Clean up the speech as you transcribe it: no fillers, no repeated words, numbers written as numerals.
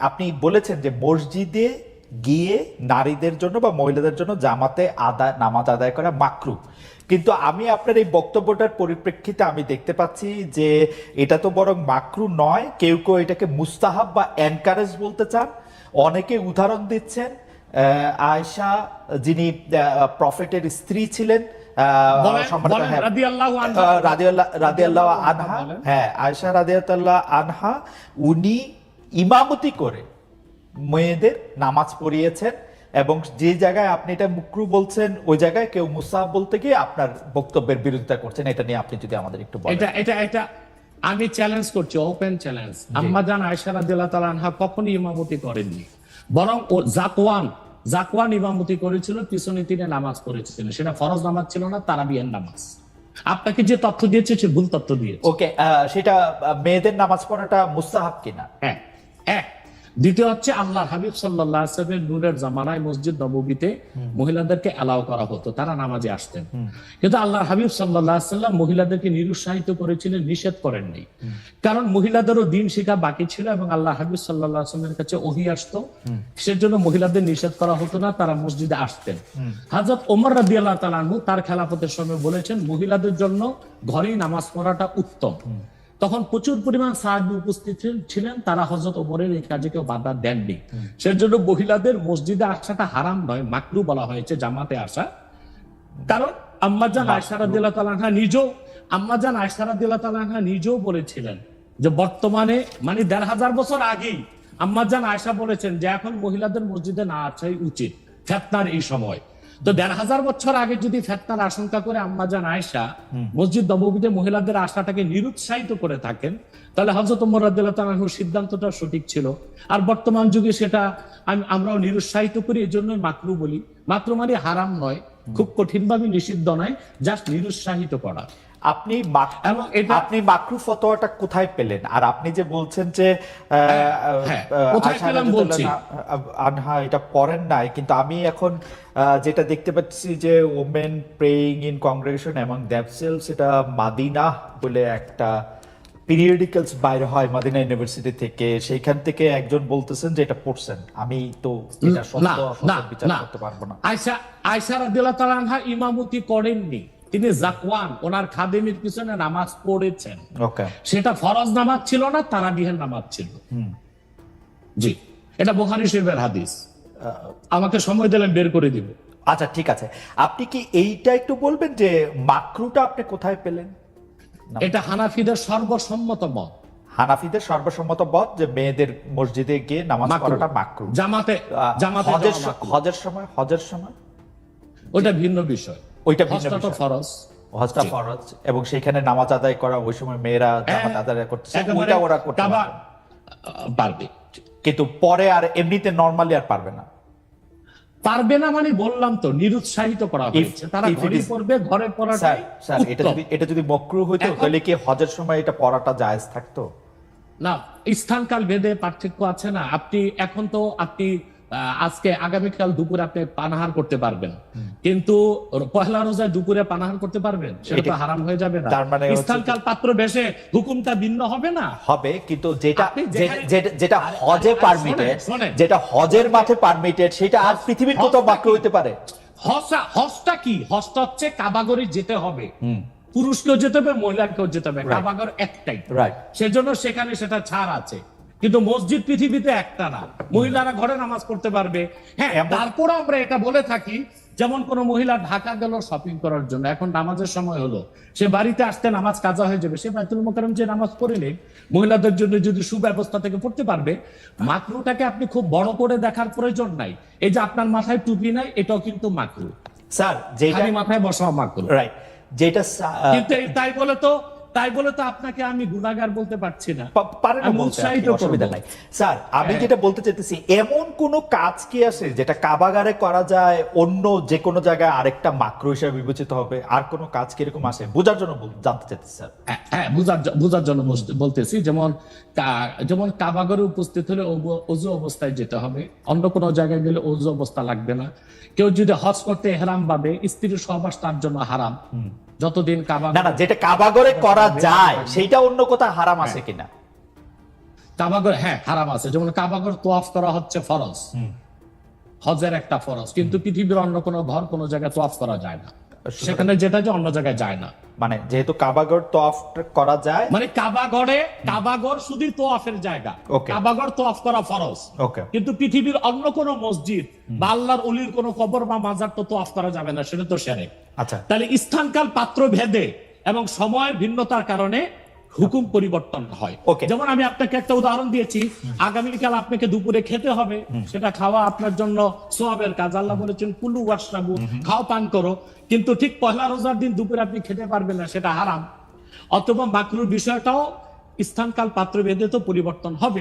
আপনি বলেছেন যে মসজিদে গিয়ে নারীদের জন্য বা মহিলাদের জন্য জামাতে নামাজ আদায় করা মাকরু, কিন্তু আমি আপনার এই বক্তব্যটার পরিপ্রেক্ষিতে আমি দেখতে পাচ্ছি যে এটা তো বরং মাকরু নয়, কেউ কেউ এটাকে মুস্তাহাব বা এনকারেজ বলতে চান। অনেকে উদাহরণ দিচ্ছেন আয়েশা, যিনি প্রফেটের স্ত্রী ছিলেন, রাদিয়াল্লাহু আনহা, হ্যাঁ আয়েশা রাদিয়াল্লাহু আনহা, উনি ইমামতি করে মেয়েদের নামাজ পড়িয়েছেন, এবং যে জায়গায় আপনি এটা মুকরু বলছেন ওই জায়গায় কেউ মুস্তাহাব বলতে গিয়ে আপনার বক্তব্যের বিরোধিতা করছেন। এটা নিয়ে আপনি যদি আমাদের একটু বলেন। এটা আমি চ্যালেঞ্জ করছি, ওপেন চ্যালেঞ্জ। আম্মা জান আয়েশা রাদিয়াল্লাহু তাআলা আনহা কখনো ইমামতি করেননি, বরং ও জাকওয়ান ইমামতি করেছিল, পিছনে তিনি নামাজ পড়েছিলেন। সেটা ফরজ নামাজ ছিল না, তারাবিয়ার নামাজ। আপনাকে যে তথ্য দিয়েছে সে ভুল তথ্য দিয়েছে। ওকে, সেটা মেয়েদের নামাজ পড়াটা মুস্তাহাব কিনা? হ্যাঁ। দ্বিতীয় হচ্ছে আল্লাহর হাবিব সাল্লাল্লাহু আলাইহি ওয়াসাল্লামের নূরের জামানায় মসজিদ নববীতে মহিলাদেরকে অ্যালাউ করা হতো, তারা নামাজে আসতেন। কিন্তু আল্লাহর হাবিব সাল্লাল্লাহু আলাইহি ওয়াসাল্লাম মহিলাদেরকে নিরুৎসাহিত করেছিলেন, নিষেধ করেননি। কারণ মহিলাদেরও দিন শেখা বাকি ছিল এবং আল্লাহ হাবিব সাল্লাল্লাহু আলাইহি ওয়াসাল্লামের কাছে ওহী আসতো, সেজন্য মহিলাদের নিষেধ করা হতো না, তারা মসজিদে আসতেন। হযরত ওমর রাদিয়াল্লাহু তাআলা আনহু তার খেলাফতের সময় বলেছেন মহিলাদের জন্য ঘরেই নামাজ পড়াটা উত্তম। তখন প্রচুর পরিমাণ সাহাবী উপস্থিত ছিলেন, তারা হযরত ওমরের এই কাজে কেউ বাধা দেননি। সেজন্য মহিলাদের মসজিদে আসাটা হারাম নয়, মাকরু বলা হয়েছে জামাতে আসা। কারণ আম্মাজান আয়েশা রাদিয়াল্লাহু তাআলা আনহা নিজেও বলেছিলেন যে বর্তমানে মানে ১৫০০ বছর আগেই আম্মাজান আয়েশা বলেছেন যে এখন মহিলাদের মসজিদে না আসাই উচিত ফিতনার এই সময়। তো ১৫০০ বছর আগে যদি ফিতনার আশঙ্কা করে আম্মাজান আয়েশা মসজিদ নববীতে মহিলাদের আসাটাকে নিরুৎসাহিত করে থাকেন, তাহলে হযরত ওমর রাদিয়াল্লাহু তাআলা আনহুর সিদ্ধান্তটা সঠিক ছিল। আর বর্তমান যুগে সেটা আমরাও নিরুৎসাহিত করি, এজন্যই মাকরু বলি। মাকরু মানে হারাম নয়, খুব কঠিনভাবে নিষিদ্ধ নয়, জাস্ট নিরুৎসাহিত করা। আপনি মাকরু ফতোয়াটা কোথায় পেলেন? আর আপনি যে বলছেন যে আনহা এটা পড়েন নাই, কিন্তু আমি এখন যেটা দেখতে পাচ্ছি যে women praying in congregation among themselves, এটা মাদিনা বলে একটা পিরিয়ডিক্যালস বাইরে হয় মাদিনা ইউনিভার্সিটি থেকে, সেইখান থেকে একজন বলতেছেন যে এটা পড়ছেন। আমি তো এটা সত্য বিচার করতে পারবো না। আয়েশা রাদিয়াল্লাহু তাআলা আনহা ইমামতি করেননি, তিনি জাকওয়ান ওনার খাদেমের পিছনে নামাজ পড়েছেন। ওকে, সেটা ফরজ নামাজ ছিল না, তারাবিহের নামাজ ছিল। জি, এটা বুখারী শরীফের হাদিস। আমাকে সময় দিলেন বের করে দিব। আচ্ছা ঠিক আছে, আপনি কি এইটা একটু বলবেন যে মাকরুটা আপনি কোথায় পেলেন? এটা হানাফিদের সর্বসম্মত মত। হানাফিদের সর্বসম্মত মত যে মেয়েদের মসজিদে গিয়ে নামাজ পড়াটা মাকরু। জামাতে হজের সময় ওটা ভিন্ন বিষয়, ওইটা ভিন্ন বিষয়, ফরজ, হজটা ফরজ, এবং সেখানে নামাজ আদায় করা ওই সময় মেয়েরা জামাত আদায় করতেছে, ওইটা ওরা করতে পারবে, কিন্তু পরে আর এমনিতে নরমালি আর পারবে না। পারবে না মানে বললাম তো নিরুৎসাহিত করা হয়েছে, তারা ঘরে পড়বে, ঘরে পড়াটাই উত্তম। এটা যদি মাকরু হইতো তাহলে কি হজের সময় এটা পড়াটা জায়েজ থাকতো? না, স্থানকাল ভেদে পার্থক্য আছে না। আপনি এখন তো আজকে আগামীকাল দুপুরে আপনি পানাহার করতে পারবেন, কিন্তু পহেলা রোজায় দুপুরে পানাহার করতে পারবেন? সেটা তো হারাম হয়ে যাবে না? তার মানে স্থানকাল পাত্র বেশে হুকুমটা ভিন্ন হবে না? হবে, কিন্তু যেটা হজে পারমিটেড, যেটা হজের মাঠে পারমিটেড, সেটা আর পৃথিবীর কোথাও বাক্য হইতে পারে? হজটা কি? হজটা হচ্ছে কাবাগরে যেতে হবে, পুরুষকেও যেতে হবে, মহিলাকেও যেতে হবে, কাবাগর একটাই, সেজন্য সেখানে সেটা ছাড় আছে। কিন্তু মসজিদ পৃথিবীতে একটা না, মহিলারা ঘরে নামাজ পড়তে পারবে। হ্যাঁ, তারপর আমরা এটা বলে থাকি, যেমন কোন মহিলা ঢাকা গেল শপিং করার জন্য, এখন নামাজের সময় হলো, সে বাড়িতে আসতে নামাজ কাজা হয়ে যাবে, সে বাইতুল মুকাররম যে নামাজ পড়ে নেই, মহিলাদের জন্য যদি সুব্যবস্থা থেকে পড়তে পারবে। মাকরুটাকে আপনি খুব বড় করে দেখার প্রয়োজন নাই। এই যে আপনার মাথায় টুপি নাই, এটাও কিন্তু মাকরু স্যার, যেটা মাথায় বসা মাকরু, রাইট, যেটা কিন্তু তাই বলে তো আপনাকে আমি গুনাহগার বলতে পারছি না, অসুবিধা নাই। স্যার, আমি যেটা বলতে চাইতেছি, এমন কোন কাজ কি আছে যেটা কাবাগারে করা যায়, অন্য যে কোনো জায়গায় আরেকটা মাকরু হিসেবে বিবেচিত হবে? আর কোন কাজ কি এরকম আছে? বোঝার জন্য জানতে চাইতেছি স্যার। হ্যাঁ, বোঝার জন্য বলতেছি। যেমন কাবাগারে উপস্থিত হলে ওযু অবস্থায় যেতে হবে, অন্য কোনো জায়গায় গেলে ওযু অবস্থা লাগবে না। কেউ যদি হজ করতে ইহরাম ভাবে, স্ত্রীর সহবাস তার জন্য হারাম, যতদিন যেটা কাবাগরে করা যায় সেইটা অন্য কোথাও হারাম আছে কিনা? কাবাগর হ্যাঁ হারাম আছে, যেমন কাবাগর তোয়াফ করা হচ্ছে ফরজ, হজের একটা ফরজ, কিন্তু পৃথিবীর অন্য কোনো ঘর কোনো জায়গায় তোয়াফ করা যায় না, সেখানে যেটা যে অন্য জায়গায় যায় না। মানে যেহেতু কাবাগর তওয়াফ করা যায়, মানে কাবাগর শুধু তোয়াফের জায়গা, Okay. কাবাগর তোয়াফ করা ফরজ, ওকে কিন্তু পৃথিবীর অন্য কোনো মসজিদ বা আল্লাহর ওলির কোনো কবর বা মাজার তো তোয়াফ করা যাবে না, সেটা তো শিরক। আচ্ছা তাহলে স্থানকাল পাত্র ভেদে এবং সময়ের ভিন্নতার কারণে হুকুম পরিবর্তন হয়। Okay. যেমন আমি আপনাকে একটা উদাহরণ দিয়েছি, আগামীকাল আপনাকে দুপুরে খেতে হবে, সেটা খাওয়া আপনার জন্য সওয়াবের কাজ। আল্লাহ বলেছেন কুলু ওয়াশরাবু, খাও পান করো, কিন্তু ঠিক পয়লা রোজার দিন দুপুরে আপনি খেতে পারবেন না, সেটা হারাম। অথবা মাকরুর বিষয়টাও স্থানকাল পাত্র ভেদে তো পরিবর্তন হবে।